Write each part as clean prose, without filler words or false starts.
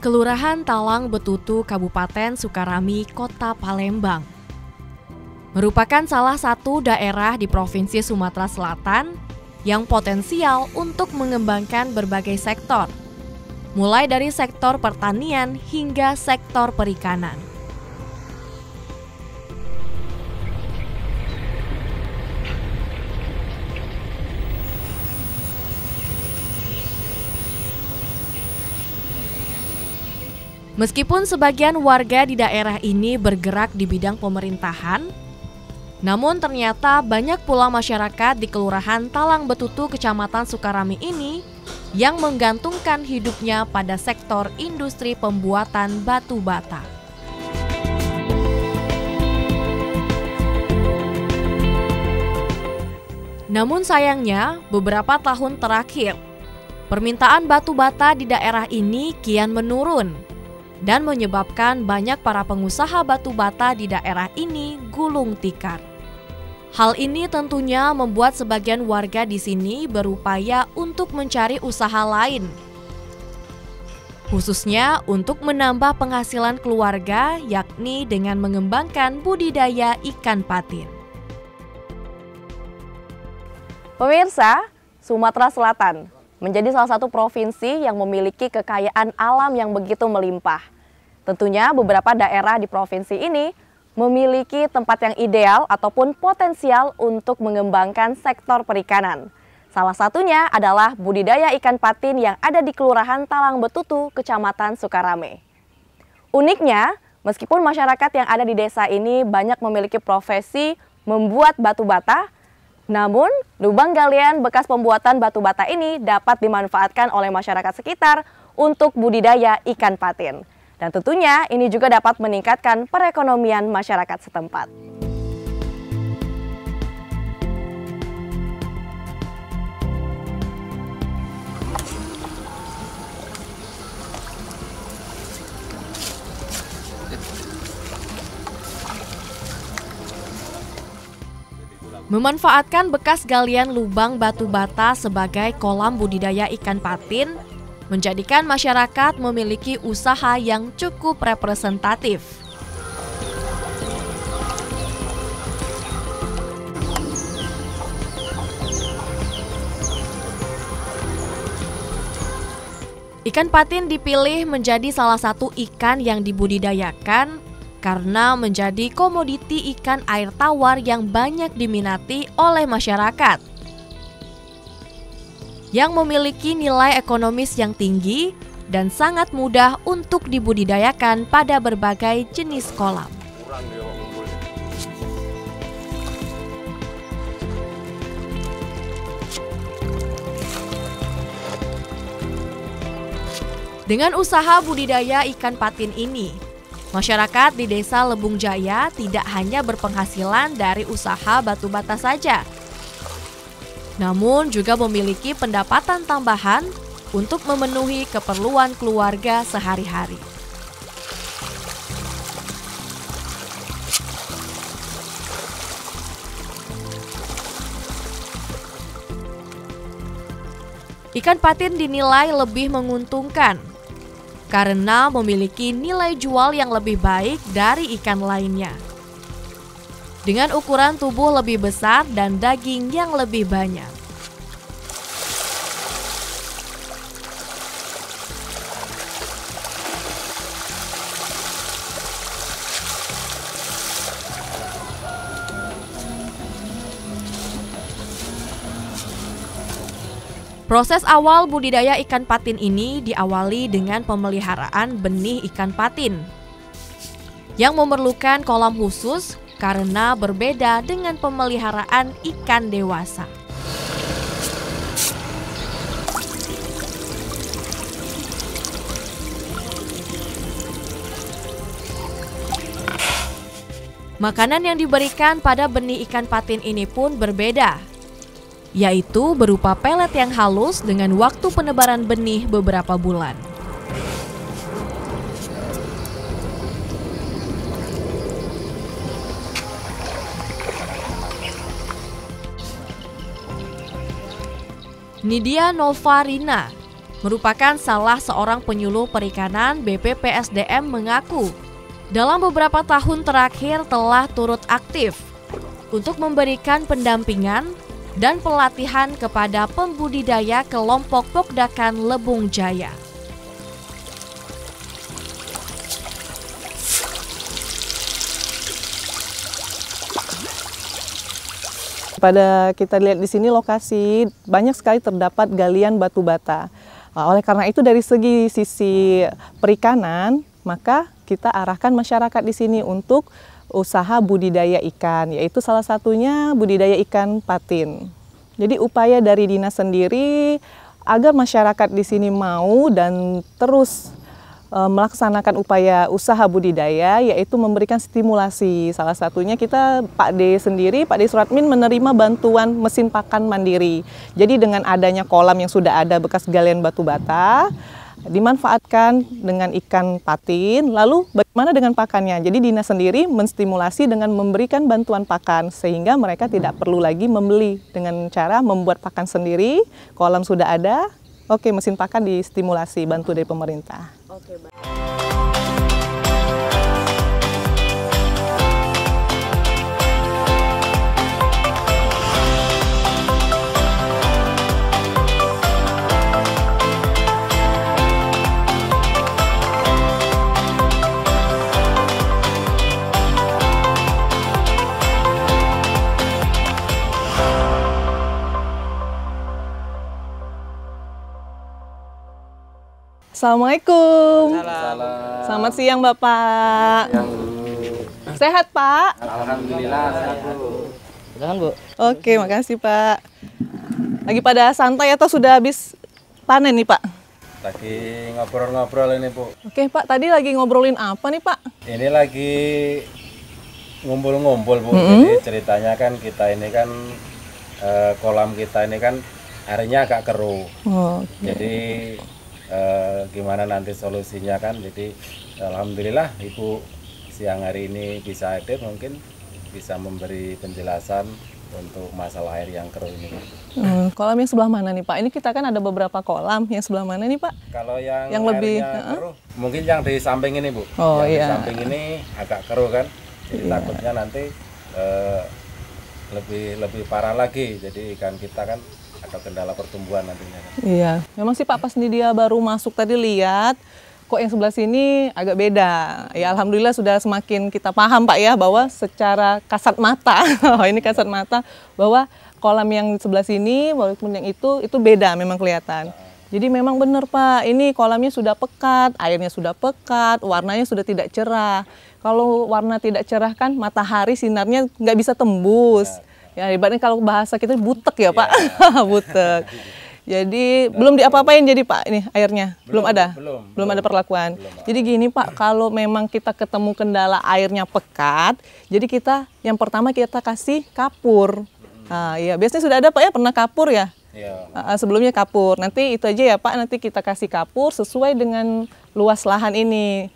Kelurahan Talang Betutu, Kabupaten Sukarami, Kota Palembang, merupakan salah satu daerah di Provinsi Sumatera Selatan yang potensial untuk mengembangkan berbagai sektor, mulai dari sektor pertanian hingga sektor perikanan. Meskipun sebagian warga di daerah ini bergerak di bidang pemerintahan, namun ternyata banyak pula masyarakat di Kelurahan Talang Betutu, Kecamatan Sukarami ini yang menggantungkan hidupnya pada sektor industri pembuatan batu bata. Namun sayangnya, beberapa tahun terakhir, permintaan batu bata di daerah ini kian menurun dan menyebabkan banyak para pengusaha batu bata di daerah ini gulung tikar. Hal ini tentunya membuat sebagian warga di sini berupaya untuk mencari usaha lain, khususnya untuk menambah penghasilan keluarga, yakni dengan mengembangkan budidaya ikan patin. Pemirsa, Sumatera Selatan menjadi salah satu provinsi yang memiliki kekayaan alam yang begitu melimpah. Tentunya beberapa daerah di provinsi ini memiliki tempat yang ideal ataupun potensial untuk mengembangkan sektor perikanan. Salah satunya adalah budidaya ikan patin yang ada di Kelurahan Talang Betutu, Kecamatan Sukarame. Uniknya, meskipun masyarakat yang ada di desa ini banyak memiliki profesi membuat batu bata, namun lubang galian bekas pembuatan batu bata ini dapat dimanfaatkan oleh masyarakat sekitar untuk budidaya ikan patin. Dan tentunya ini juga dapat meningkatkan perekonomian masyarakat setempat. Memanfaatkan bekas galian lubang batu bata sebagai kolam budidaya ikan patin menjadikan masyarakat memiliki usaha yang cukup representatif. Ikan patin dipilih menjadi salah satu ikan yang dibudidayakan karena menjadi komoditi ikan air tawar yang banyak diminati oleh masyarakat, yang memiliki nilai ekonomis yang tinggi dan sangat mudah untuk dibudidayakan pada berbagai jenis kolam. Dengan usaha budidaya ikan patin ini, masyarakat di Desa Lebung Jaya tidak hanya berpenghasilan dari usaha batu bata saja, namun juga memiliki pendapatan tambahan untuk memenuhi keperluan keluarga sehari-hari. Ikan patin dinilai lebih menguntungkan karena memiliki nilai jual yang lebih baik dari ikan lainnya, dengan ukuran tubuh lebih besar dan daging yang lebih banyak. Proses awal budidaya ikan patin ini diawali dengan pemeliharaan benih ikan patin yang memerlukan kolam khusus karena berbeda dengan pemeliharaan ikan dewasa. Makanan yang diberikan pada benih ikan patin ini pun berbeda, yaitu berupa pelet yang halus dengan waktu penebaran benih beberapa bulan. Nidia Novarina merupakan salah seorang penyuluh perikanan BPPSDM mengaku dalam beberapa tahun terakhir telah turut aktif untuk memberikan pendampingan dan pelatihan kepada pembudidaya kelompok Pokdakan Lebung Jaya. Pada kita lihat di sini lokasi banyak sekali terdapat galian batu bata. Oleh karena itu dari sisi perikanan, maka kita arahkan masyarakat di sini untuk usaha budidaya ikan, yaitu salah satunya budidaya ikan patin. Jadi upaya dari dinas sendiri agar masyarakat di sini mau dan terus melaksanakan upaya usaha budidaya, yaitu memberikan stimulasi. Salah satunya kita Pak D Suratmin menerima bantuan mesin pakan mandiri. Jadi dengan adanya kolam yang sudah ada bekas galian batu bata, dimanfaatkan dengan ikan patin, lalu bagaimana dengan pakannya? Jadi dinas sendiri menstimulasi dengan memberikan bantuan pakan, sehingga mereka tidak perlu lagi membeli dengan cara membuat pakan sendiri, kolam sudah ada, oke mesin pakan distimulasi, bantu dari pemerintah. Oke, baik. Assalamualaikum. Selamat siang Bapak. Sehat Pak? Alhamdulillah sehat Bu. Silakan Bu. Oke, makasih Pak. Lagi pada santai atau sudah habis panen nih Pak? Lagi ngobrol-ngobrol ini Bu. Oke Pak, tadi lagi ngobrolin apa nih Pak? Ini lagi ngumpul-ngumpul Bu. Jadi ceritanya kan kita ini kan kolam kita ini kan airnya agak keruh. Jadi gimana nanti solusinya kan. Jadi alhamdulillah Ibu siang hari ini bisa hadir, mungkin bisa memberi penjelasan untuk masalah air yang keruh ini. Kolam yang sebelah mana nih Pak? Ini kita kan ada beberapa kolam, yang sebelah mana nih Pak? Kalau yang lebih keruh, mungkin yang di samping ini Bu. Oh yang iya. Di samping ini agak keruh kan. Jadi takutnya nanti lebih parah lagi. Jadi ikan kita kan ada kendala pertumbuhan nantinya. Iya, memang sih Pak pas ini dia baru masuk tadi lihat, kok yang sebelah sini agak beda. Ya alhamdulillah sudah semakin kita paham Pak ya, bahwa secara kasat mata, ini kasat mata, bahwa kolam yang sebelah sini walaupun yang itu beda memang kelihatan. Jadi memang benar Pak, ini kolamnya sudah pekat, airnya sudah pekat, warnanya sudah tidak cerah. Kalau warna tidak cerah kan matahari sinarnya nggak bisa tembus. Ya, ibaratnya kalau bahasa kita butek ya Pak, butek. Jadi belum diapa-apain jadi Pak ini airnya, belum ada belum perlakuan. Jadi gini Pak, kalau memang kita ketemu kendala airnya pekat, jadi kita yang pertama kita kasih kapur. Nah, ya biasanya sudah ada Pak ya, pernah kapur ya? Sebelumnya kapur. Nanti itu aja ya Pak, nanti kita kasih kapur sesuai dengan luas lahan ini.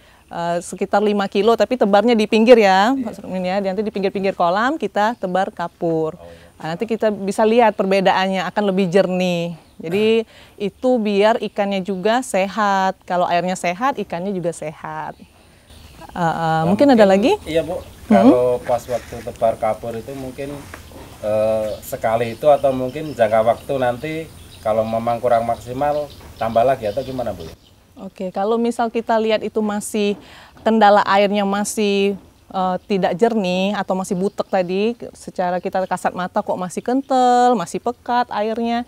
Sekitar 5 kilo, tapi tebarnya di pinggir ya, Pak Surmin ya. Nanti di pinggir-pinggir kolam kita tebar kapur. Nah, nanti kita bisa lihat perbedaannya akan lebih jernih. Jadi itu biar ikannya juga sehat. Kalau airnya sehat, ikannya juga sehat. Mungkin ada lagi? Iya Bu, kalau pas waktu tebar kapur itu mungkin sekali itu atau mungkin jangka waktu nanti kalau memang kurang maksimal tambah lagi atau gimana Bu? Oke, kalau misal kita lihat itu masih kendala airnya masih tidak jernih atau masih butek tadi, secara kita kasat mata kok masih kental, masih pekat airnya,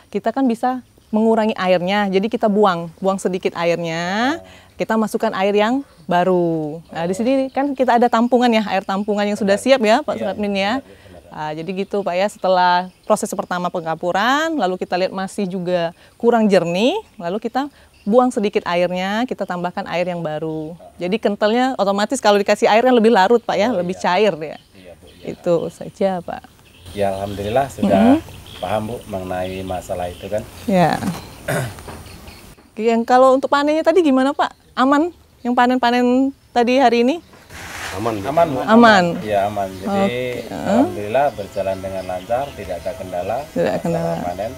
kita kan bisa mengurangi airnya. Jadi kita buang sedikit airnya, kita masukkan air yang baru. Nah di sini kan kita ada tampungan ya, air tampungan yang sudah siap ya Pak Suratmin ya. Jadi gitu Pak ya, setelah proses pertama pengkapuran, lalu kita lihat masih juga kurang jernih, lalu kita buang sedikit airnya, kita tambahkan air yang baru. Jadi kentalnya otomatis kalau dikasih air kan lebih larut Pak ya, lebih cair ya. Itu saja Pak. Ya alhamdulillah sudah paham Bu mengenai masalah itu kan. Ya. Yang kalau untuk panennya tadi gimana Pak? Aman? Yang panen-panen tadi hari ini? Aman Bu. Aman. Ya aman. Jadi alhamdulillah berjalan dengan lancar, tidak ada kendala. Tidak ada kendala. Panen.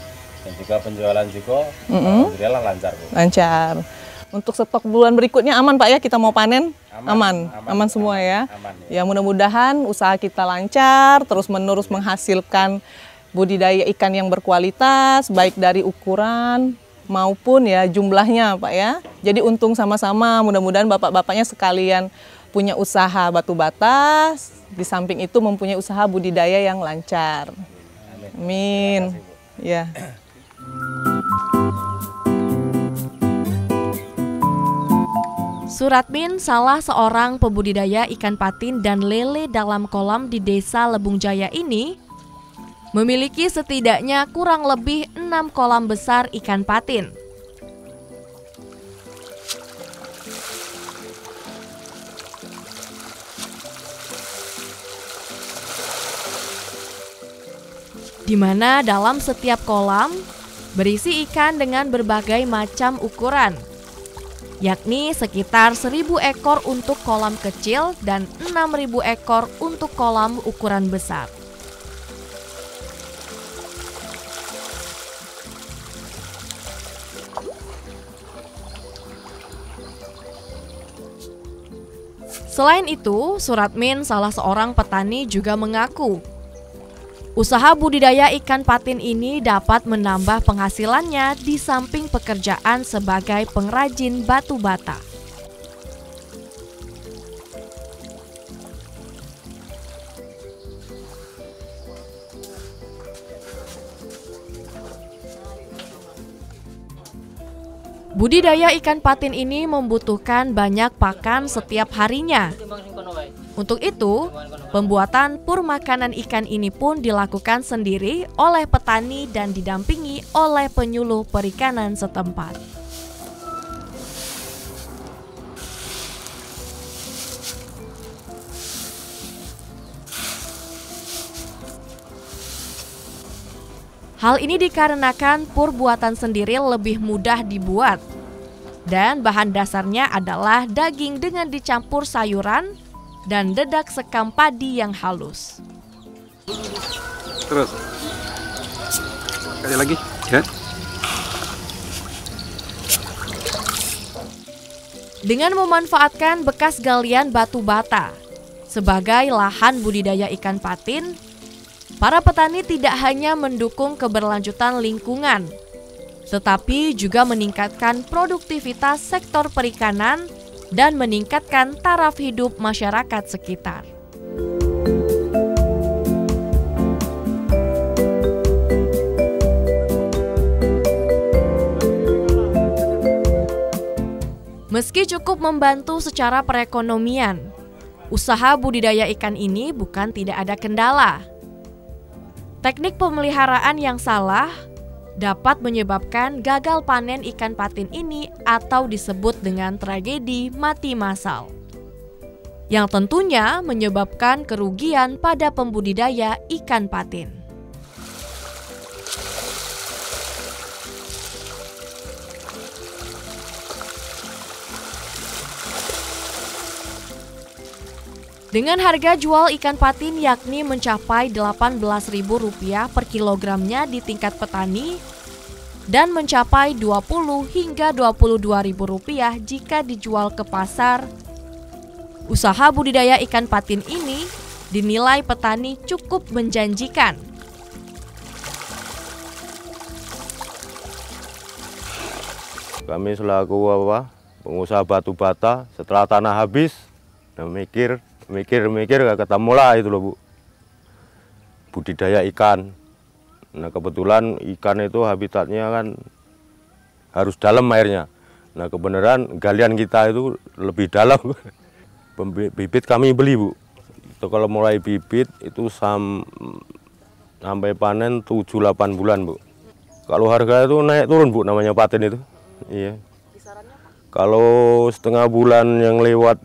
Dan juga penjualan juga alhamdulillah lancar, Bu. Lancar. Untuk stok bulan berikutnya aman Pak ya, kita mau panen? Aman semua ya. Aman, ya. Mudah-mudahan usaha kita lancar, terus-menerus menghasilkan budidaya ikan yang berkualitas, baik dari ukuran maupun ya jumlahnya Pak ya. Jadi untung sama-sama, mudah-mudahan bapak-bapaknya sekalian punya usaha batu bata, di samping itu mempunyai usaha budidaya yang lancar. Amin. Ya. Suratmin salah seorang pembudidaya ikan patin dan lele dalam kolam di Desa Lebung Jaya ini memiliki setidaknya kurang lebih 6 kolam besar ikan patin. Di mana dalam setiap kolam berisi ikan dengan berbagai macam ukuran, yakni sekitar 1.000 ekor untuk kolam kecil dan 6.000 ekor untuk kolam ukuran besar. Selain itu, Suratmin, salah seorang petani, juga mengaku usaha budidaya ikan patin ini dapat menambah penghasilannya di samping pekerjaan sebagai pengrajin batu bata. Budidaya ikan patin ini membutuhkan banyak pakan setiap harinya. Untuk itu, pembuatan pur makanan ikan ini pun dilakukan sendiri oleh petani dan didampingi oleh penyuluh perikanan setempat. Hal ini dikarenakan pur buatan sendiri lebih mudah dibuat, dan bahan dasarnya adalah daging dengan dicampur sayuran dan dedak sekam padi yang halus. Terus, sekali lagi, ya. Dengan memanfaatkan bekas galian batu bata sebagai lahan budidaya ikan patin, para petani tidak hanya mendukung keberlanjutan lingkungan, tetapi juga meningkatkan produktivitas sektor perikanan dan meningkatkan taraf hidup masyarakat sekitar. Meski cukup membantu secara perekonomian, usaha budidaya ikan ini bukan tidak ada kendala. Teknik pemeliharaan yang salah dapat menyebabkan gagal panen ikan patin ini atau disebut dengan tragedi mati massal, yang tentunya menyebabkan kerugian pada pembudidaya ikan patin. Dengan harga jual ikan patin yakni mencapai Rp18.000 per kilogramnya di tingkat petani dan mencapai Rp20 hingga Rp22.000 jika dijual ke pasar, usaha budidaya ikan patin ini dinilai petani cukup menjanjikan. Kami selaku pengusaha batu bata, setelah tanah habis, mikir gak ketemu lah itu loh Bu, budidaya ikan. Nah kebetulan ikan itu habitatnya kan harus dalam airnya. Nah kebenaran galian kita itu lebih dalam. Bibit kami beli Bu, itu kalau mulai bibit itu sampai panen 7-8 bulan Bu. Kalau harga itu naik turun Bu, namanya patin itu. Iya. Kalau setengah bulan yang lewat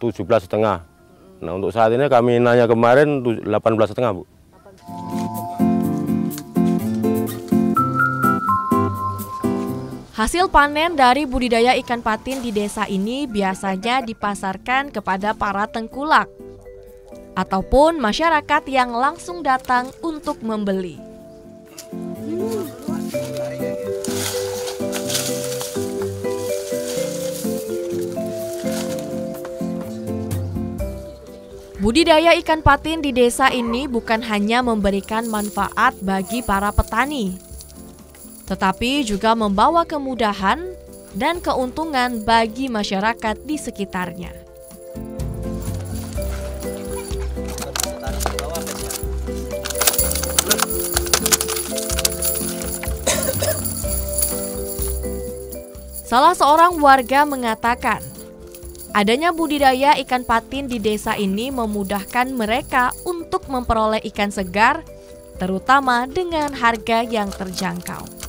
17,5. Nah untuk saat ini kami nanya kemarin 18,5 Bu. Hasil panen dari budidaya ikan patin di desa ini biasanya dipasarkan kepada para tengkulak ataupun masyarakat yang langsung datang untuk membeli. Budidaya ikan patin di desa ini bukan hanya memberikan manfaat bagi para petani, tetapi juga membawa kemudahan dan keuntungan bagi masyarakat di sekitarnya. Salah seorang warga mengatakan, adanya budidaya ikan patin di desa ini memudahkan mereka untuk memperoleh ikan segar, terutama dengan harga yang terjangkau.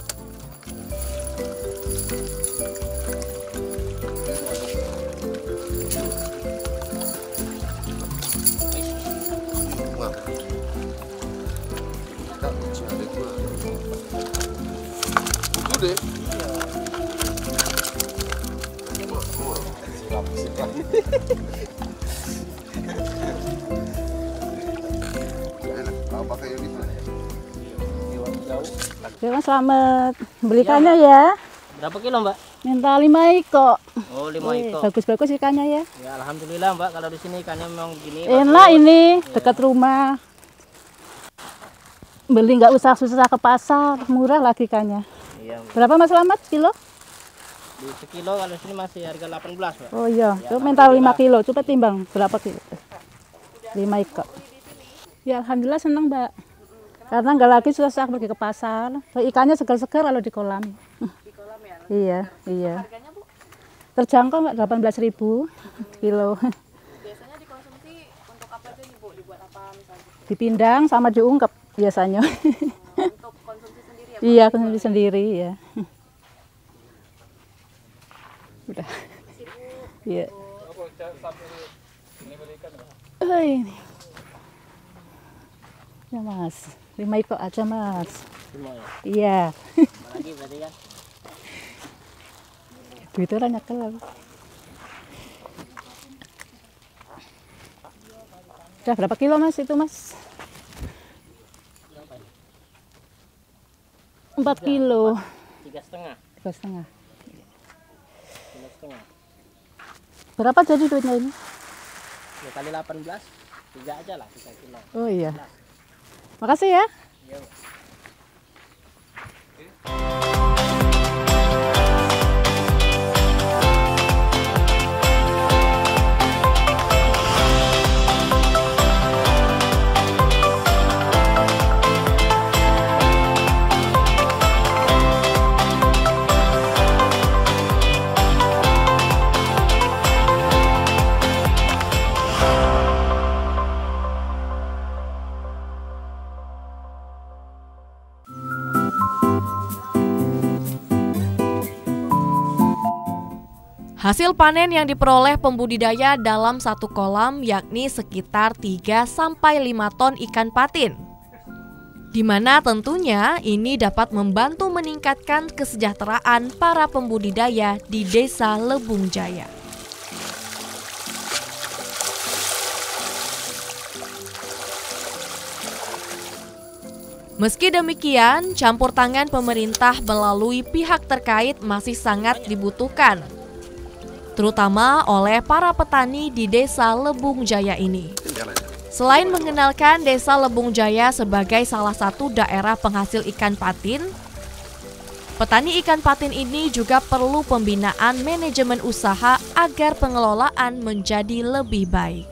Ya, selamat belikannya ya. Berapa kilo, Mbak? Minta 5 iko. Oh, 5 iko. Bagus-bagus ikannya ya. Ya, alhamdulillah, Mbak. Kalau di sini ikannya memang gini. Enak ini, dekat rumah. Beli nggak usah susah ke pasar, murah lagi ikannya. Iya, Mbak. Berapa Mas Selamat kilo? Di sekilo kalau sini masih harga 18, Mbak. Oh iya, coba minta 5 kilo. Coba timbang berapa kilo? 5 iko. Ya alhamdulillah senang, Mbak. Karena nggak lagi susah pergi ke pasar. Ikannya segar-segar kalau di kolam. Di kolam ya? Iya, iya. Harganya, Bu? Terjangkau, Mbak, 18.000 kilo. Biasanya dikonsumsi untuk apa aja nih, Bu? Dibuat apa misalnya? Dipindang sama diungkep biasanya. Untuk konsumsi sendiri ya, Bu? Iya, konsumsi sendiri ya. Udah. Iya. Ini. Ya Mas, 5 iko aja Mas. 5 ya? Iya. Lagi berarti kan? Duitnya banyak kalau. Udah berapa kilo Mas itu Mas? 4 kilo. 3,5. 3,5. 3,5. Berapa jadi duitnya ini? Ya kali 18, 3 aja lah, 3 kilo. Oh iya. Makasih ya. Iya. Hasil panen yang diperoleh pembudidaya dalam satu kolam yakni sekitar 3-5 ton ikan patin. Di mana tentunya ini dapat membantu meningkatkan kesejahteraan para pembudidaya di Desa Lebung Jaya. Meski demikian, campur tangan pemerintah melalui pihak terkait masih sangat dibutuhkan, terutama oleh para petani di Desa Lebung Jaya ini. Selain mengenalkan Desa Lebung Jaya sebagai salah satu daerah penghasil ikan patin, petani ikan patin ini juga perlu pembinaan manajemen usaha agar pengelolaan menjadi lebih baik.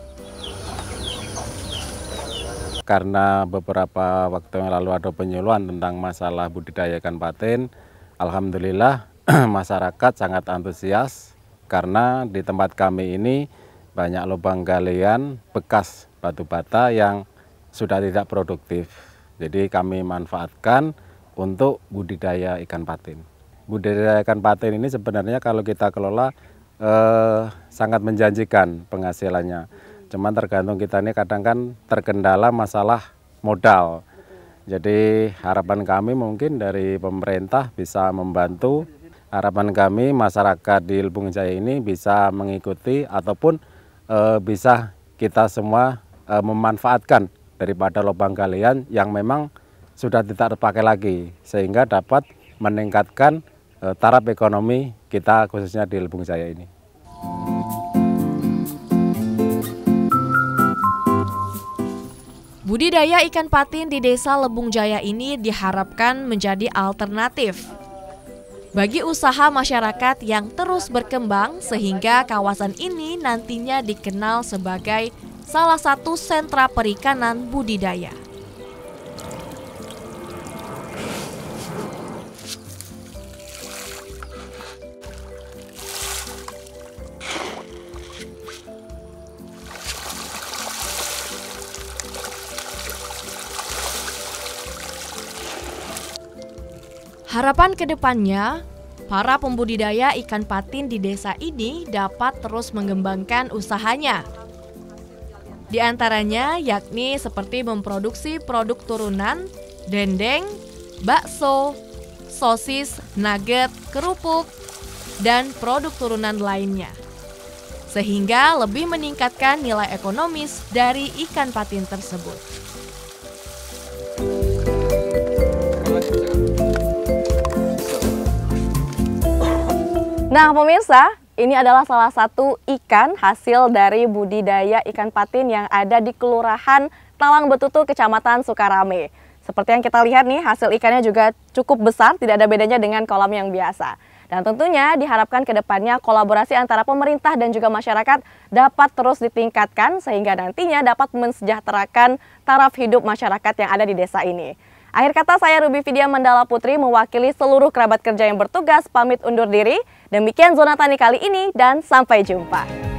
Karena beberapa waktu yang lalu ada penyuluhan tentang masalah budidaya ikan patin, alhamdulillah masyarakat sangat antusias. Karena di tempat kami ini banyak lubang galian bekas batu bata yang sudah tidak produktif. Jadi kami manfaatkan untuk budidaya ikan patin. Budidaya ikan patin ini sebenarnya kalau kita kelola sangat menjanjikan penghasilannya. Cuman tergantung kita ini kadang kan terkendala masalah modal. Jadi harapan kami mungkin dari pemerintah bisa membantu. Harapan kami masyarakat di Lebung Jaya ini bisa mengikuti ataupun bisa kita semua memanfaatkan daripada lubang galian yang memang sudah tidak terpakai lagi, sehingga dapat meningkatkan taraf ekonomi kita khususnya di Lebung Jaya ini. Budidaya ikan patin di Desa Lebung Jaya ini diharapkan menjadi alternatif bagi usaha masyarakat yang terus berkembang sehingga kawasan ini nantinya dikenal sebagai salah satu sentra perikanan budidaya. Harapan kedepannya, para pembudidaya ikan patin di desa ini dapat terus mengembangkan usahanya. Di antaranya yakni seperti memproduksi produk turunan, dendeng, bakso, sosis, nugget, kerupuk, dan produk turunan lainnya. Sehingga lebih meningkatkan nilai ekonomis dari ikan patin tersebut. Nah pemirsa, ini adalah salah satu ikan hasil dari budidaya ikan patin yang ada di Kelurahan Talang Betutu, Kecamatan Sukarame. Seperti yang kita lihat nih, hasil ikannya juga cukup besar, tidak ada bedanya dengan kolam yang biasa. Dan tentunya diharapkan ke depannya kolaborasi antara pemerintah dan juga masyarakat dapat terus ditingkatkan sehingga nantinya dapat mensejahterakan taraf hidup masyarakat yang ada di desa ini. Akhir kata, saya Ruby Vidya Mandala Putri mewakili seluruh kerabat kerja yang bertugas pamit undur diri. Demikian Zona Tani kali ini dan sampai jumpa.